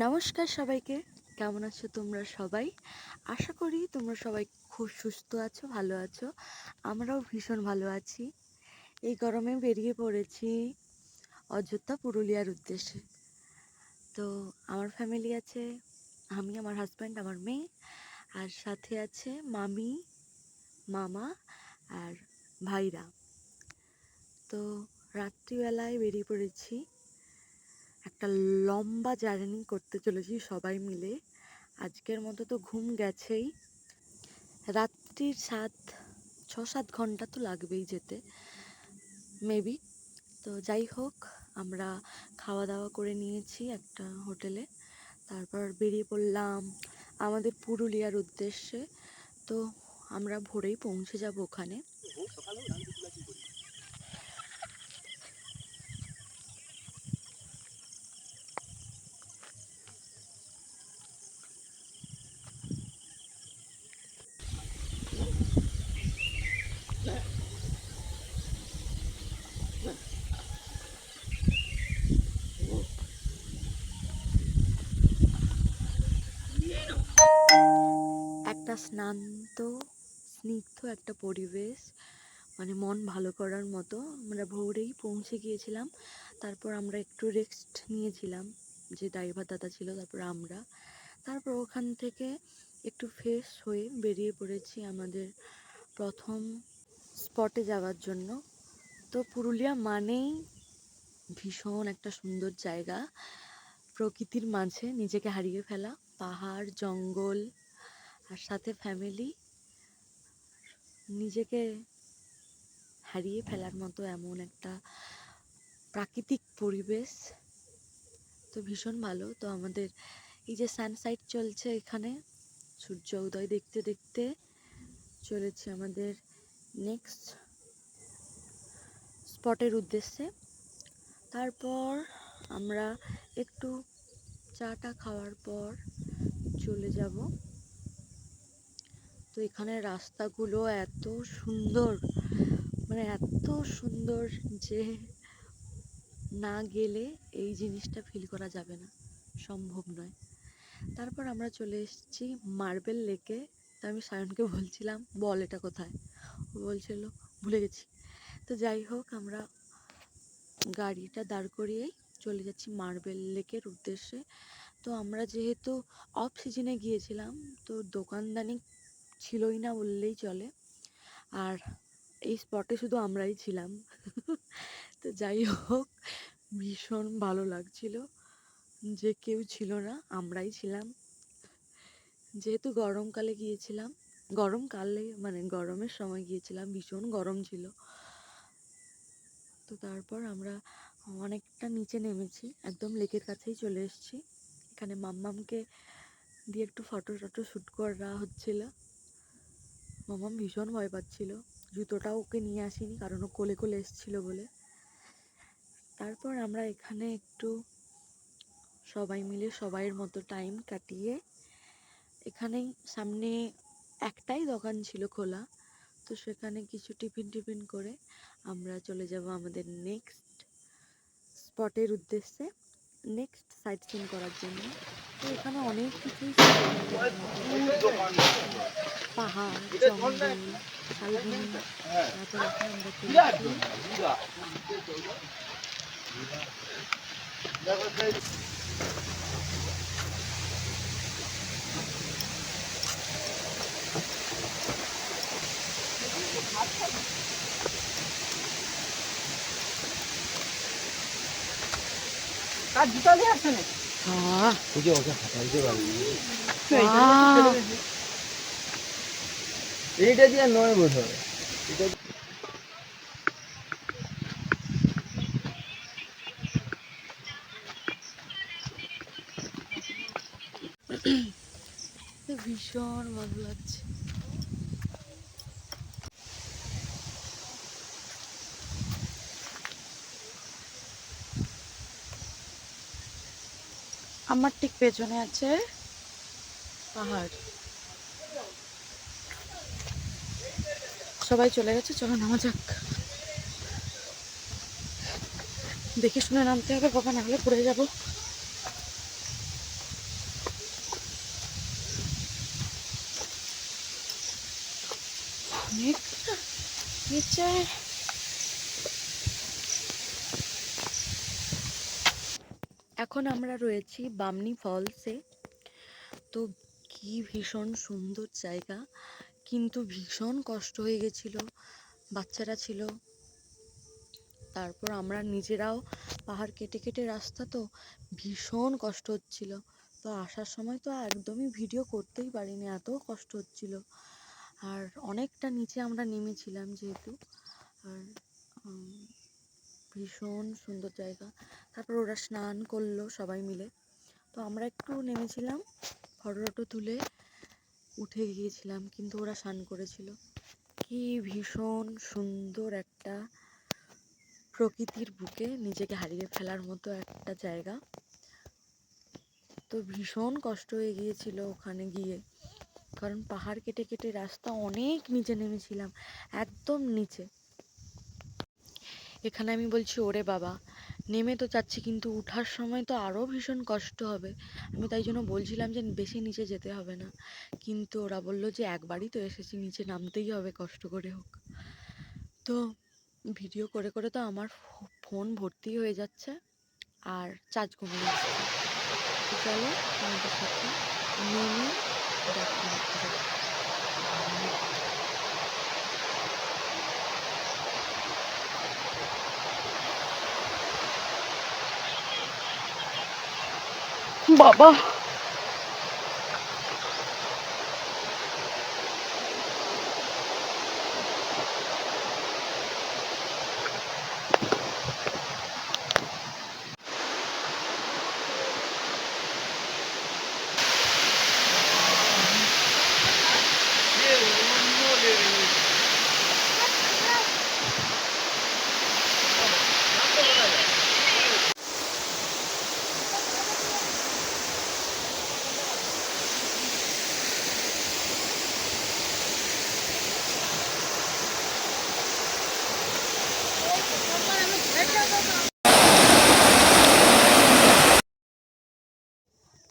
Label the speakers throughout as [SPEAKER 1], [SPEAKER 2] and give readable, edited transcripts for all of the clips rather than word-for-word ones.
[SPEAKER 1] নমস্কার সবাইকে, কেমন আছো তোমরা সবাই? আশা করি তোমরা সবাই খুব সুস্থ আছো, ভালো আছো। আমরাও ভীষণ ভালো আছি। এই গরমে বেরিয়ে পড়েছি অযোধ্যা, পুরুলিয়ার উদ্দেশ্যে। তো আমার ফ্যামিলি আছে, আমি, আমার হাজব্যান্ড, আমার মেয়ে, আর সাথে আছে মামি, মামা আর ভাইরা। তো রাত্রিবেলায় বেরিয়ে পড়েছি, একটা লম্বা জার্নি করতে চলেছি সবাই মিলে। আজকের মতো তো ঘুম গেছেই, রাত্রির 6-7 ঘন্টা তো লাগবেই যেতে মেবি। তো যাই হোক, আমরা খাওয়া দাওয়া করে নিয়েছি একটা হোটেলে, তারপর বেরিয়ে পড়লাম আমাদের পুরুলিয়ার উদ্দেশ্যে। তো আমরা ভোরেই পৌঁছে যাব ওখানে। একটা স্নিগ্ধ একটা পরিবেশ, মানে মন ভালো করার মতো। আমরা ভোরেই পৌঁছে গিয়েছিলাম, তারপর আমরা একটু রেস্ট নিয়েছিলাম, যে ড্রাইভার দাদা ছিল, তারপর ওখান থেকে একটু ফ্রেশ হয়ে বেরিয়ে পড়েছি আমাদের প্রথম স্পটে যাওয়ার জন্য। তো পুরুলিয়া মানেই ভীষণ একটা সুন্দর জায়গা, প্রকৃতির মাঝে নিজেকে হারিয়ে ফেলা, পাহাড়, জঙ্গল, আর সাথে ফ্যামিলি, নিজেকে হারিয়ে ফেলার মতো এমন একটা প্রাকৃতিক পরিবেশ। তো ভীষণ ভালো। তো আমাদের এই যে সানসাইট চলছে এখানে, সূর্য উদয় দেখতে দেখতে চলেছে আমাদের নেক্সট স্পটের উদ্দেশ্যে। তারপর আমরা একটু চাটা খাওয়ার পর চলে যাব। তো এখানে রাস্তাগুলো এত সুন্দর, মানে এত সুন্দর যে না গেলে এই জিনিসটা ফিল করা যাবে না, সম্ভব নয়। তারপর আমরা চলে এসেছি মার্বেল লেকে। তো আমি সায়নকে বলছিলাম, বল এটা কোথায়, ও বলছিল ভুলে গেছি। তো যাই হোক, আমরা গাড়িটা দাঁড় করিয়েই চলে যাচ্ছি মার্বেল লেকের উদ্দেশ্যে। তো আমরা যেহেতু অফ সিজনে গিয়েছিলাম, তো দোকানদানি ছিলই না বললেই চলে, আর এই স্পটে শুধু আমরাই ছিলাম। তো যাই হোক, ভীষণ ভালো লাগছিল যে কেউ ছিল না, আমরাই ছিলাম। যেহেতু গরমকালে গিয়েছিলাম, মানে গরমের সময় গিয়েছিলাম, ভীষণ গরম ছিল। তো তারপর আমরা অনেকটা নিচে নেমেছি, একদম লেকের কাছেই চলে এসেছি। এখানে মাম্মামকে দিয়ে একটু ফটো শ্যুট করা হচ্ছিল। মাম্মাম ভীষণ ভয় পাচ্ছিল, জুতোটাও ওকে নিয়ে আসিনি কারণ ও কোলে কোলে এসেছিলো বলে। তারপর আমরা এখানে একটু সবাই মিলে সবাইয়ের মতো টাইম কাটিয়ে, এখানেই সামনে একটাই দোকান ছিল খোলা, তো সেখানে কিছু টিফিন করে আমরা চলে যাব আমাদের নেক্সট স্পটের উদ্দেশ্যে, নেক্সট সাইট সিন করার জন্য। তো এখানে অনেক কিছুই, পাহাড়, জঙ্গল, শালবনি। তারপর এখন আমরা
[SPEAKER 2] এইটা দিয়ে নয় বোধ হয়।
[SPEAKER 1] ভীষণ ভালো লাগছে। আমার ঠিক পেছনে আছে পাহাড়। সবাই চলে গেছে, চলো নামা যাক। দেখে শুনে নামতে হবে বাবা, নাহলে পড়ে যাব। অনেকটা নিচে। এখন আমরা রয়েছি বামনি ফলসে। তো কি ভীষণ সুন্দর জায়গা, কিন্তু ভীষণ কষ্ট হয়ে গেছিল, বাচ্চারা ছিল, তারপর আমরা নিজেরাও পাহাড় কেটে কেটে রাস্তা, তো ভীষণ কষ্ট হচ্ছিল। তো আসার সময় তো একদমই ভিডিও করতেই পারিনি, এত কষ্ট হচ্ছিল। আর অনেকটা নিচে আমরা নেমেছিলাম যেহেতু। আর ভীষণ সুন্দর জায়গা। তারপর ওরা স্নান করলো সবাই মিলে, তো আমরা একটু নেমেছিলাম, ফটো টটো তুলে উঠে গিয়েছিলাম, কিন্তু ওরা স্নান করেছিল। কি ভীষণ সুন্দর একটা প্রকৃতির বুকে নিজেকে হারিয়ে ফেলার মতো একটা জায়গা। তো ভীষণ কষ্ট হয়ে গিয়েছিল ওখানে গিয়ে, কারণ পাহাড় কেটে কেটে রাস্তা, অনেক নিচে নেমেছিলাম, একদম নিচে। এখানে আমি বলছি ওরে বাবা, নেমে তো যাচ্ছি, কিন্তু উঠার সময় তো আরও ভীষণ কষ্ট হবে। আমি তাই জন্য বলছিলাম যে বেশি নিচে যেতে হবে না, কিন্তু ওরা বললো যে একবারই তো এসেছি, নিচে নামতেই হবে কষ্ট করে হোক। তো ভিডিও করে করে তো আমার ফোন ভর্তি হয়ে যাচ্ছে, আর চার্জ কমে যাচ্ছে। তো চলো তোমাদের সাথে নেমে দেখা হচ্ছে। বাবা,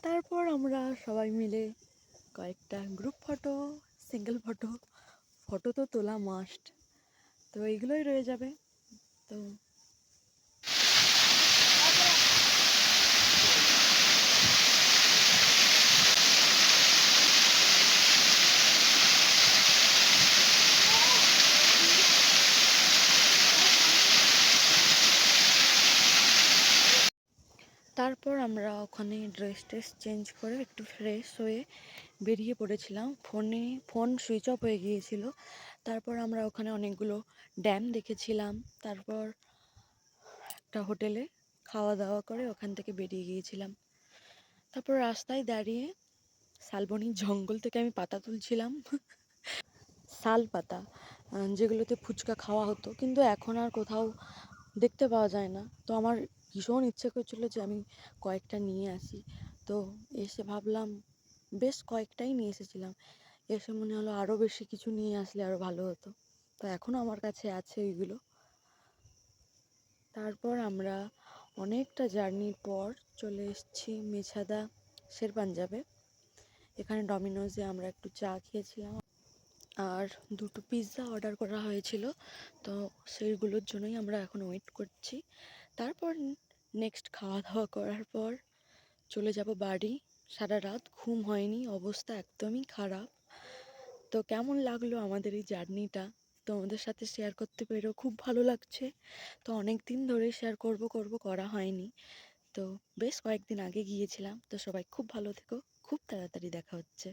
[SPEAKER 1] তারপর আমরা সবাই মিলে কয়েকটা group photo, single photo, photo তো তোলা মাস্ট, তো এইগুলোই রয়ে যাবে। তো তারপর আমরা ওখানে ড্রেস ট্রেস চেঞ্জ করে একটু ফ্রেশ হয়ে বেরিয়ে পড়েছিলাম। ফোন সুইচ অফ হয়ে গিয়েছিল। তারপর আমরা ওখানে অনেকগুলো ড্যাম দেখেছিলাম। তারপর একটা হোটেলে খাওয়া দাওয়া করে ওখান থেকে বেরিয়ে গিয়েছিলাম। তারপর রাস্তায় দাঁড়িয়ে শালবনির জঙ্গল থেকে আমি পাতা তুলছিলাম, শাল পাতা, যেগুলোতে ফুচকা খাওয়া হতো, কিন্তু এখন আর কোথাও দেখতে পাওয়া যায় না। তো আমার ভীষণ ইচ্ছে করছিল যে আমি কয়েকটা নিয়ে আসি। তো এসে ভাবলাম, বেশ কয়েকটাই নিয়ে এসেছিলাম, এসে মনে হলো আরও বেশি কিছু নিয়ে আসলে আরও ভালো হতো। তো এখনও আমার কাছে আছে ওইগুলো। তারপর আমরা অনেকটা জার্নির পর চলে এসেছি মেছাদা শের পাঞ্জাবে। এখানে ডমিনোজে আমরা একটু চা খেয়েছিলাম, আর দুটো পিৎজা অর্ডার করা হয়েছিল। তো সেইগুলোর জন্যই আমরা এখন ওয়েট করছি। তারপর নেক্সট খাওয়া দাওয়া করার পর চলে যাব বাড়ি। সারা রাত ঘুম হয়নি, অবস্থা একদমই খারাপ। তো কেমন লাগলো আমাদের এই জার্নিটা, তোমাদের সাথে শেয়ার করতে পেরেও খুব ভালো লাগছে। তো অনেক দিন ধরে শেয়ার করব করা হয়নি। তো বেশ কয়েকদিন আগে গিয়েছিলাম। তো সবাই খুব ভালো থেকো, খুব তাড়াতাড়ি দেখা হচ্ছে।